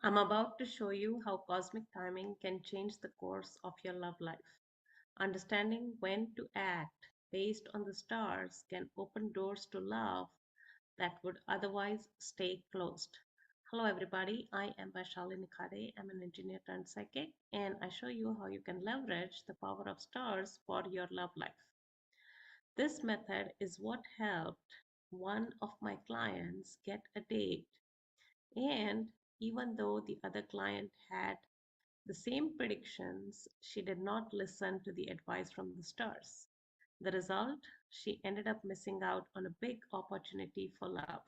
I'm about to show you how cosmic timing can change the course of your love life. Understanding when to act based on the stars can open doors to love that would otherwise stay closed. Hello, everybody. I am Vaishali Nikhade. I'm an engineer turned psychic, and I show you how you can leverage the power of stars for your love life. This method is what helped one of my clients get a date, and even though the other client had the same predictions, she did not listen to the advice from the stars. The result, she ended up missing out on a big opportunity for love.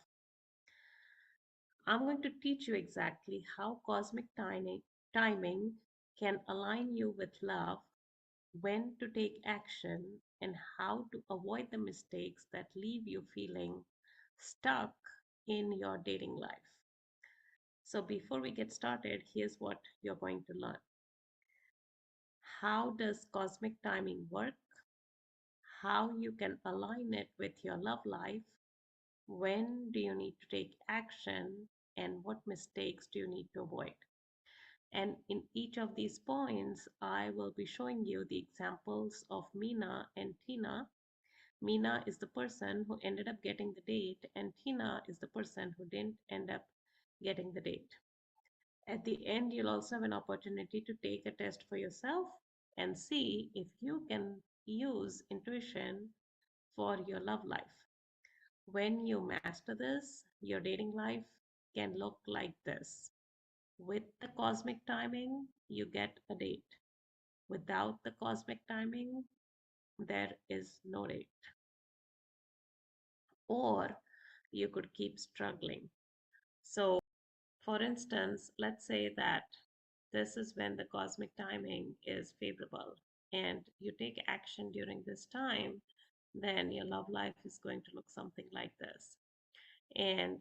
I'm going to teach you exactly how timing can align you with love, when to take action, and how to avoid the mistakes that leave you feeling stuck in your dating life. So, before we get started, here's what you're going to learn. How does cosmic timing work? How you can align it with your love life? When do you need to take action? And what mistakes do you need to avoid? And in each of these points, I will be showing you the examples of Meena and Tina. Meena is the person who ended up getting the date, and Tina is the person who didn't end up getting the date. At the end, you'll also have an opportunity to take a test for yourself and see if you can use intuition for your love life. When you master this, your dating life can look like this. With the cosmic timing, you get a date. Without the cosmic timing, there is no date. Or you could keep struggling. So, for instance, let's say that this is when the cosmic timing is favorable and you take action during this time, then your love life is going to look something like this. And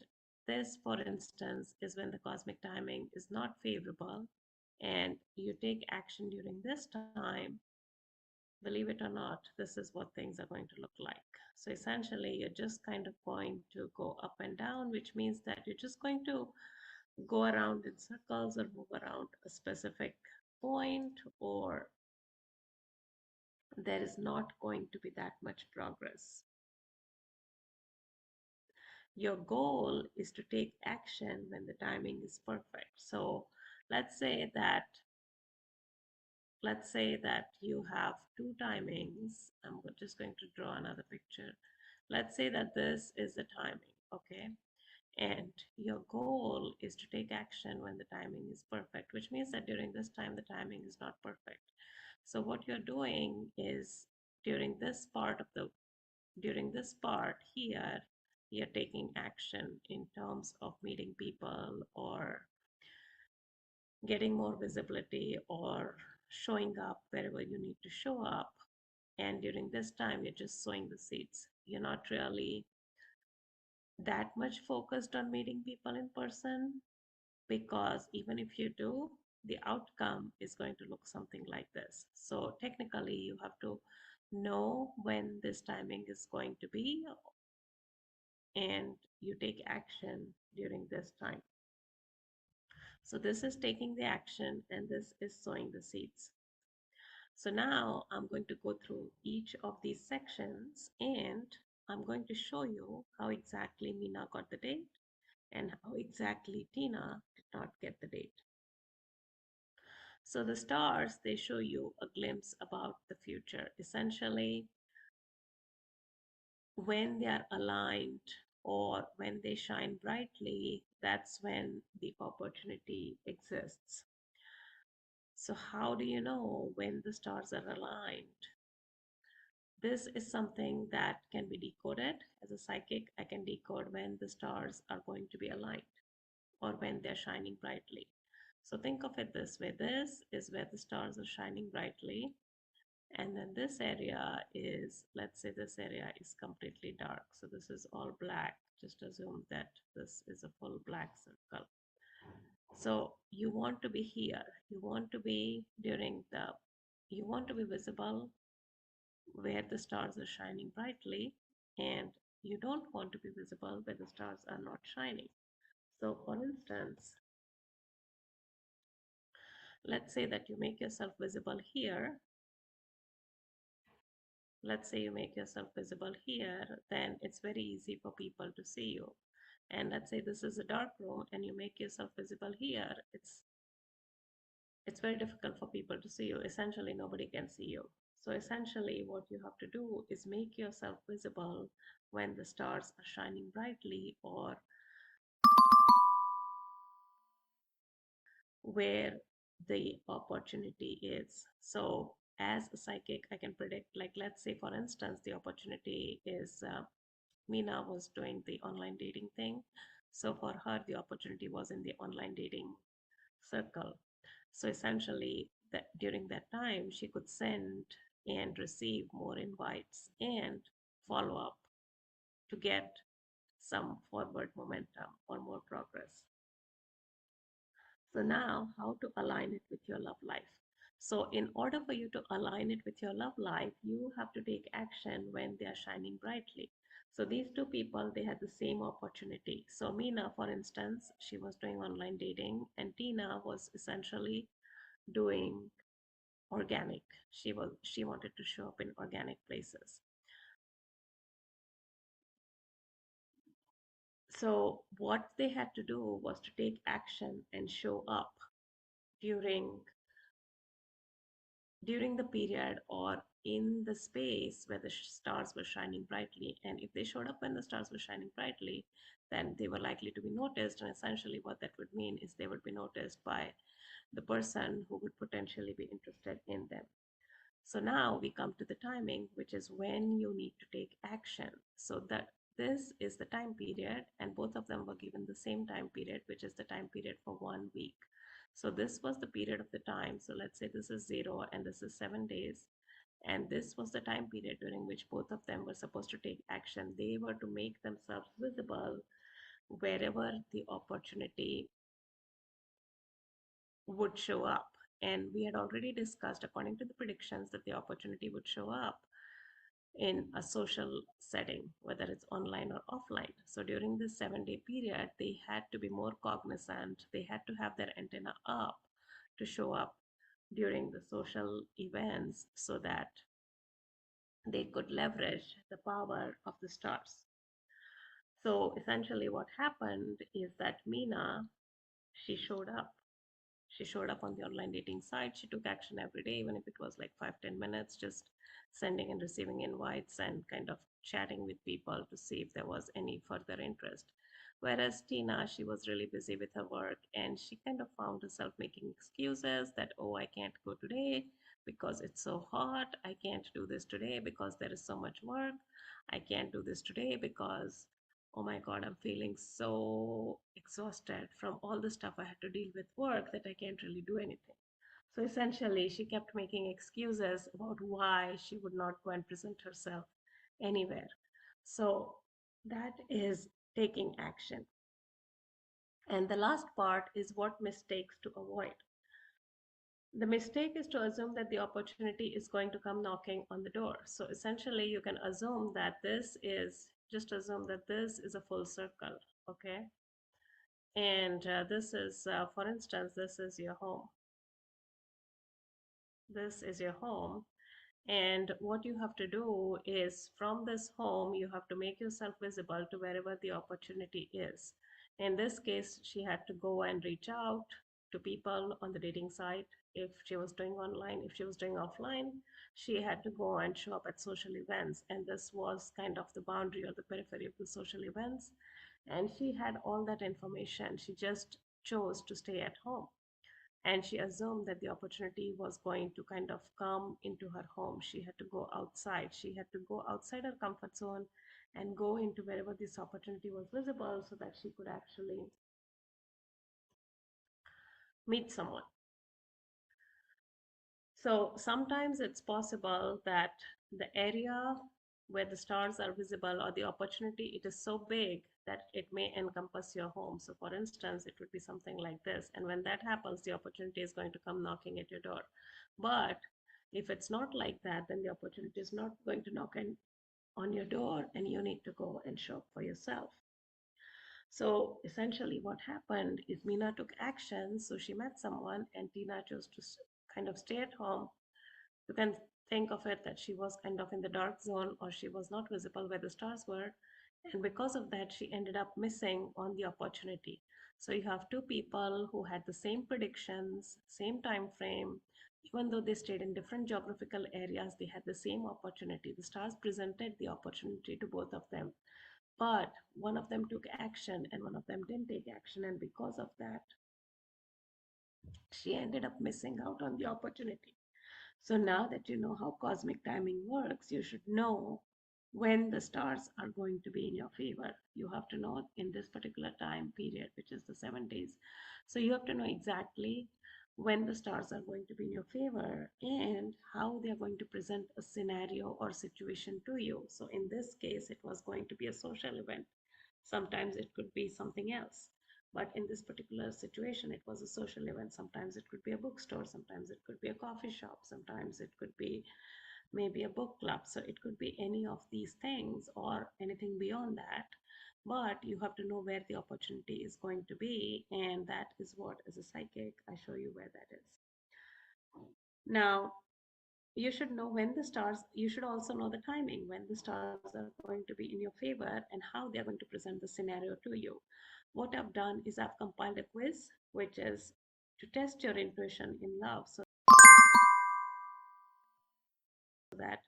this, for instance, is when the cosmic timing is not favorable and you take action during this time. Believe it or not, this is what things are going to look like. So essentially, you're just kind of going to go up and down, which means that you're just going to go around in circles or move around a specific point, or there is not going to be that much progress. Your goal is to take action when the timing is perfect. So let's say that you have two timings. I'm just going to draw another picture. Let's say that this is the timing, okay? And your goal is to take action when the timing is perfect, which means that during this time, the timing is not perfect. So what you're doing is during this part of the during this part here, you're taking action in terms of meeting people or getting more visibility or showing up wherever you need to show up. And during this time, you're just sowing the seeds. You're not really that much focused on meeting people in person, because even if you do, the outcome is going to look something like this. So technically, you have to know when this timing is going to be, and you take action during this time. So this is taking the action, and this is sowing the seeds. So now I'm going to go through each of these sections, and I'm going to show you how exactly Meena got the date and how exactly Tina did not get the date. So the stars, they show you a glimpse about the future. Essentially, when they are aligned or when they shine brightly, that's when the opportunity exists. So how do you know when the stars are aligned? This is something that can be decoded. As a psychic, I can decode when the stars are going to be aligned or when they're shining brightly. So think of it this way. This is where the stars are shining brightly. And then this area is, let's say this area is completely dark. So this is all black. Just assume that this is a full black circle. So you want to be here. You want to be visible where the stars are shining brightly, and you don't want to be visible where the stars are not shining. So for instance, Let's say that you make yourself visible here. Let's say you make yourself visible here, then it's very easy for people to see you. And let's say this is a dark room and you make yourself visible here, it's very difficult for people to see you. Essentially, nobody can see you. So essentially, what you have to do is make yourself visible when the stars are shining brightly or where the opportunity is. So as a psychic, I can predict, like, let's say, for instance, the opportunity is Mina was doing the online dating thing. So for her, the opportunity was in the online dating circle. So essentially, that during that time, she could send and receive more invites and follow up to get some forward momentum or more progress. So now, how to align it with your love life? So in order for you to align it with your love life, you have to take action when they are shining brightly. So these two people, they had the same opportunity. So Mina, for instance, she was doing online dating, and Tina was essentially doing organic. She wanted to show up in organic places. So what they had to do was to take action and show up during during the period or in the space where the stars were shining brightly. And if they showed up when the stars were shining brightly, then they were likely to be noticed. And essentially, what that would mean is they would be noticed by the person who would potentially be interested in them. So now we come to the timing, which is when you need to take action. So that this is the time period, and both of them were given the same time period, which is the time period for 1 week. So this was the period of the time. So let's say this is 0 and this is 7 days. And this was the time period during which both of them were supposed to take action. They were to make themselves visible wherever the opportunity would show up. And we had already discussed, according to the predictions, that the opportunity would show up in a social setting, whether it's online or offline. So during this 7 day period, they had to be more cognizant. They had to have their antenna up to show up during the social events so that they could leverage the power of the stars. So essentially, what happened is that Mina, she showed up. She showed up on the online dating site. She took action every day, even if it was like 5, 10 minutes, just sending and receiving invites and kind of chatting with people to see if there was any further interest. Whereas Tina, she was really busy with her work and she kind of found herself making excuses that, oh, I can't go today because it's so hot. I can't do this today because there is so much work. I can't do this today because, oh my God, I'm feeling so exhausted from all the stuff I had to deal with work that I can't really do anything. So essentially, she kept making excuses about why she would not go and present herself anywhere. So that is taking action. And the last part is what mistakes to avoid. The mistake is to assume that the opportunity is going to come knocking on the door. So essentially, you can assume that just assume that this is a full circle, okay? And this is, for instance, this is your home. This is your home. And what you have to do is from this home, you have to make yourself visible to wherever the opportunity is. In this case, she had to go and reach out to people on the dating site. If she was doing online, if she was doing offline, she had to go and show up at social events. And this was kind of the boundary or the periphery of the social events. And she had all that information. She just chose to stay at home and she assumed that the opportunity was going to kind of come into her home. She had to go outside. She had to go outside her comfort zone and go into wherever this opportunity was visible so that she could actually meet someone. So sometimes it's possible that the area where the stars are visible or the opportunity, it is so big that it may encompass your home. So for instance, it would be something like this. And when that happens, the opportunity is going to come knocking at your door. But if it's not like that, then the opportunity is not going to knock on your door and you need to go and shop for yourself. So essentially, what happened is Meena took action. So she met someone, and Tina chose to kind of stay at home. You can think of it that she was kind of in the dark zone, or she was not visible where the stars were. And because of that, she ended up missing on the opportunity. So you have two people who had the same predictions, same time frame. Even though they stayed in different geographical areas, they had the same opportunity. The stars presented the opportunity to both of them. But one of them took action and one of them didn't take action. And because of that, she ended up missing out on the opportunity. So now that you know how cosmic timing works, you should know when the stars are going to be in your favor. You have to know in this particular time period, which is the 7 days. So you have to know exactly when the stars are going to be in your favor and how they are going to present a scenario or situation to you. So in this case, it was going to be a social event. Sometimes it could be something else. But in this particular situation, it was a social event. Sometimes it could be a bookstore, sometimes it could be a coffee shop, sometimes it could be maybe a book club. So it could be any of these things or anything beyond that. But you have to know where the opportunity is going to be. And that is what, as a psychic, I show you where that is. Now, you should know when the stars, you should also know the timing when the stars are going to be in your favor and how they're going to present the scenario to you. What I've done is I've compiled a quiz, which is to test your intuition in love so that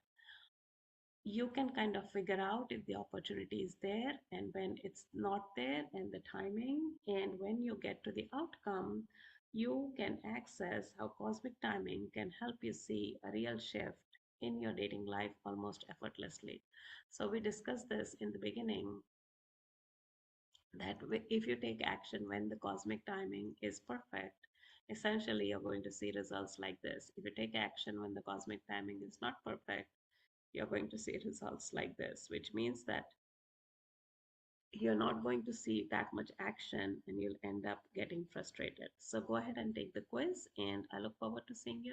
you can kind of figure out if the opportunity is there and when it's not there, and the timing. And when you get to the outcome, you can access how cosmic timing can help you see a real shift in your dating life almost effortlessly. So, we discussed this in the beginning that if you take action when the cosmic timing is perfect, essentially you're going to see results like this. If you take action when the cosmic timing is not perfect, you're going to see results like this, which means that you're not going to see that much action and you'll end up getting frustrated. So go ahead and take the quiz, and I look forward to seeing you